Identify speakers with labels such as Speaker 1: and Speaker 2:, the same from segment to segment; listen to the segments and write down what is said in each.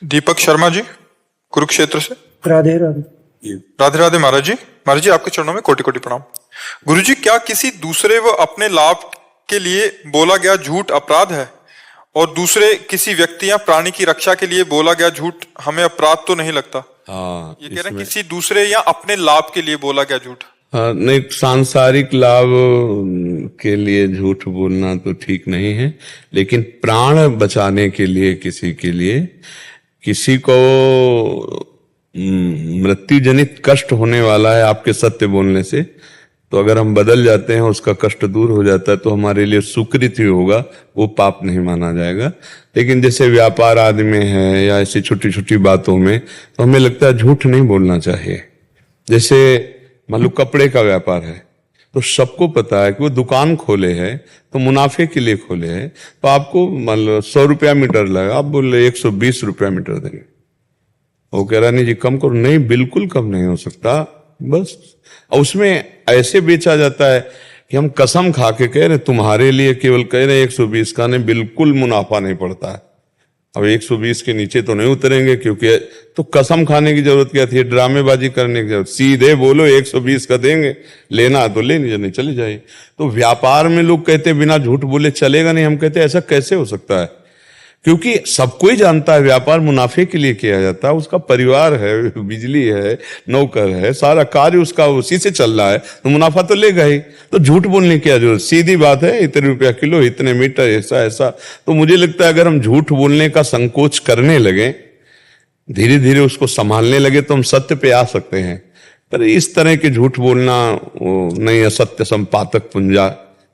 Speaker 1: दीपक शर्मा जी, कुरुक्षेत्र से।
Speaker 2: राधे राधे।
Speaker 1: राधे राधे महाराज जी। महाराज जी, आपके चरणों में कोटि कोटि प्रणाम। गुरु जी, क्या किसी दूसरे व अपने लाभ के लिए बोला गया झूठ अपराध है, और दूसरे किसी व्यक्ति या प्राणी की रक्षा के लिए बोला गया झूठ हमें अपराध तो नहीं लगता? ये कह रहे हैं किसी दूसरे या अपने लाभ के लिए बोला गया झूठ।
Speaker 3: नहीं, सांसारिक लाभ के लिए झूठ बोलना तो ठीक नहीं है, लेकिन प्राण बचाने के लिए किसी को मृत्यु जनित कष्ट होने वाला है आपके सत्य बोलने से, तो अगर हम बदल जाते हैं, उसका कष्ट दूर हो जाता है, तो हमारे लिए सुकृत ही होगा, वो पाप नहीं माना जाएगा। लेकिन जैसे व्यापार आदि में है या ऐसी छोटी छोटी बातों में, तो हमें लगता है झूठ नहीं बोलना चाहिए। जैसे मान लो कपड़े का व्यापार है, तो सबको पता है कि वो दुकान खोले है तो मुनाफे के लिए खोले है, तो आपको मान लो 100 रुपया मीटर लगा, आप बोल रहे 120 रुपया मीटर देंगे। वो कह रहा नहीं जी कम करो, नहीं बिल्कुल कम नहीं हो सकता। बस और उसमें ऐसे बेचा जाता है कि हम कसम खा के कह रहे तुम्हारे लिए केवल कह रहे 120 का, नहीं बिल्कुल मुनाफा नहीं पड़ता है। अब 120 के नीचे तो नहीं उतरेंगे, क्योंकि तो कसम खाने की जरूरत क्या थी, ड्रामेबाजी करने की जरूरत, सीधे बोलो 120 का देंगे, लेना तो ले, नहीं चले जाइए। तो व्यापार में लोग कहते बिना झूठ बोले चलेगा नहीं, हम कहते ऐसा कैसे हो सकता है, क्योंकि सबको ही जानता है व्यापार मुनाफे के लिए किया जाता है, उसका परिवार है, बिजली है, नौकर है, सारा कार्य उसका उसी से चल रहा है, तो मुनाफा तो लेगा ही। तो झूठ बोलने की क्या जरूरत, सीधी बात है, इतने रुपया किलो, इतने मीटर, ऐसा ऐसा। तो मुझे लगता है अगर हम झूठ बोलने का संकोच करने लगे, धीरे धीरे उसको संभालने लगे, तो हम सत्य पे आ सकते हैं। पर इस तरह के झूठ बोलना नहीं, असत्य संपातक पुंजा,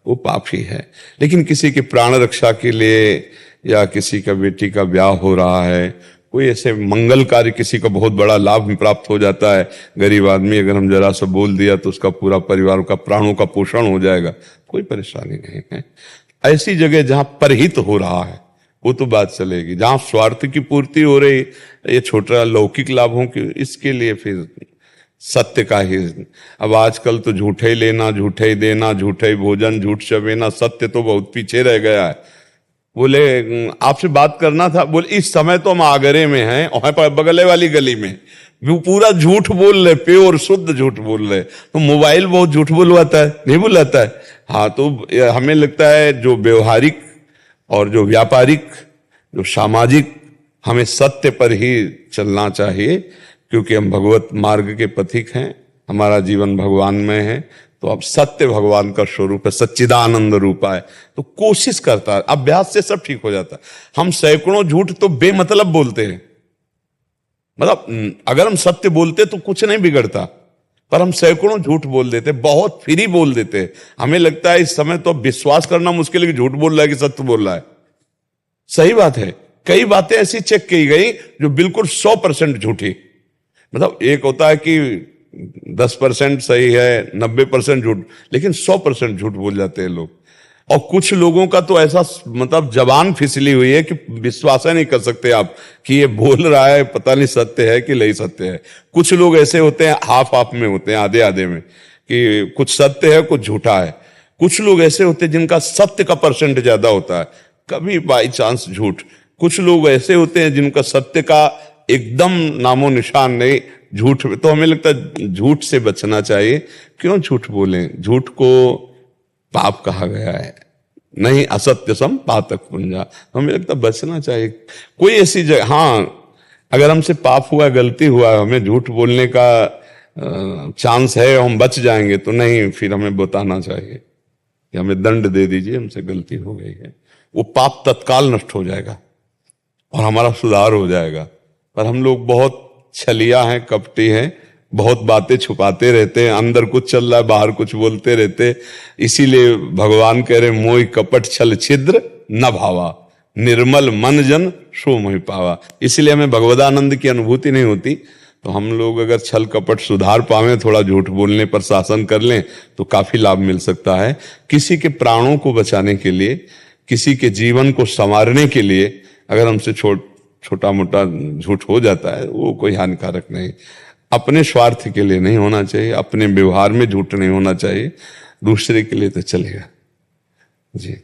Speaker 3: वो पाप ही है। लेकिन किसी की प्राण रक्षा के लिए या किसी का बेटी का ब्याह हो रहा है, कोई ऐसे मंगल कार्य, किसी का बहुत बड़ा लाभ प्राप्त हो जाता है, गरीब आदमी अगर हम जरा सा बोल दिया तो उसका पूरा परिवार का प्राणों का पोषण हो जाएगा, कोई परेशानी नहीं है। ऐसी जगह जहां परहित हो रहा है वो तो बात चलेगी, जहां स्वार्थ की पूर्ति हो रही, ये छोटा लौकिक लाभों की, इसके लिए फिर सत्य का ही। अब आजकल तो झूठे ही लेना, झूठे ही देना, झूठे ही भोजन, झूठ चबेना, सत्य तो बहुत पीछे रह गया है। बोले आपसे बात करना था, बोले इस समय तो हम आगरे में हैं और बगले वाली गली में, वो पूरा झूठ बोल रहे, प्योर शुद्ध झूठ बोल रहे। तो मोबाइल बहुत झूठ बुलवाता है, नहीं बुलाता है? हाँ, तो हमें लगता है जो व्यवहारिक और जो व्यापारिक, जो सामाजिक, हमें सत्य पर ही चलना चाहिए, क्योंकि हम भगवत मार्ग के पथिक हैं, हमारा जीवन भगवान में है। तो अब सत्य भगवान का स्वरूप है, सच्चिदानंद रूपा है, तो कोशिश करता है, अभ्यास से सब ठीक हो जाता है। हम सैकड़ों झूठ तो बेमतलब बोलते हैं, मतलब अगर हम सत्य बोलते तो कुछ नहीं बिगड़ता, पर हम सैकड़ों झूठ बोल देते, बहुत फ्री बोल देते। हमें लगता है इस समय तो विश्वास करना मुश्किल है कि झूठ बोल रहा है कि सत्य बोल रहा है। सही बात है, कई बातें ऐसी चेक की गई जो बिल्कुल 100% झूठी, मतलब एक होता है कि 10% सही है, 90% झूठ, लेकिन 100% झूठ बोल जाते हैं लोग। और कुछ लोगों का तो ऐसा मतलब जबान फिसली हुई है कि विश्वास नहीं कर सकते आप कि ये बोल रहा है, पता नहीं सत्य है कि नहीं सत्य है। कुछ लोग ऐसे होते हैं, हाफ हाफ में होते हैं, आधे आधे में, कि कुछ सत्य है कुछ झूठा है। कुछ लोग ऐसे होते हैं जिनका सत्य का परसेंट ज्यादा होता है, कभी बाई चांस झूठ। कुछ लोग ऐसे होते हैं जिनका सत्य का एकदम नामो निशान नहीं, झूठ। तो हमें लगता है झूठ से बचना चाहिए। क्यों झूठ बोलें, झूठ को पाप कहा गया है, नहीं असत्य सम पातक पुंजा, हमें लगता है बचना चाहिए। कोई ऐसी जगह, हाँ अगर हमसे पाप हुआ, गलती हुआ, हमें झूठ बोलने का चांस है, हम बच जाएंगे, तो नहीं, फिर हमें बताना चाहिए कि हमें दंड दे दीजिए, हमसे गलती हो गई है। वो पाप तत्काल नष्ट हो जाएगा और हमारा सुधार हो जाएगा। पर हम लोग बहुत छलिया हैं, कपटी हैं, बहुत बातें छुपाते रहते हैं, अंदर कुछ चल रहा है, बाहर कुछ बोलते रहते। इसीलिए भगवान कह रहे मोहि कपट छल छिद्र न भावा, निर्मल मन जन सो मोहि पावा। इसलिए हमें भगवदानंद की अनुभूति नहीं होती। तो हम लोग अगर छल कपट सुधार पावे, थोड़ा झूठ बोलने पर शासन कर लें, तो काफी लाभ मिल सकता है। किसी के प्राणों को बचाने के लिए, किसी के जीवन को संवारने के लिए अगर हमसे छोटा मोटा झूठ हो जाता है, वो कोई हानिकारक नहीं। अपने स्वार्थ के लिए नहीं होना चाहिए, अपने व्यवहार में झूठ नहीं होना चाहिए, दूसरे के लिए तो चलेगा जी।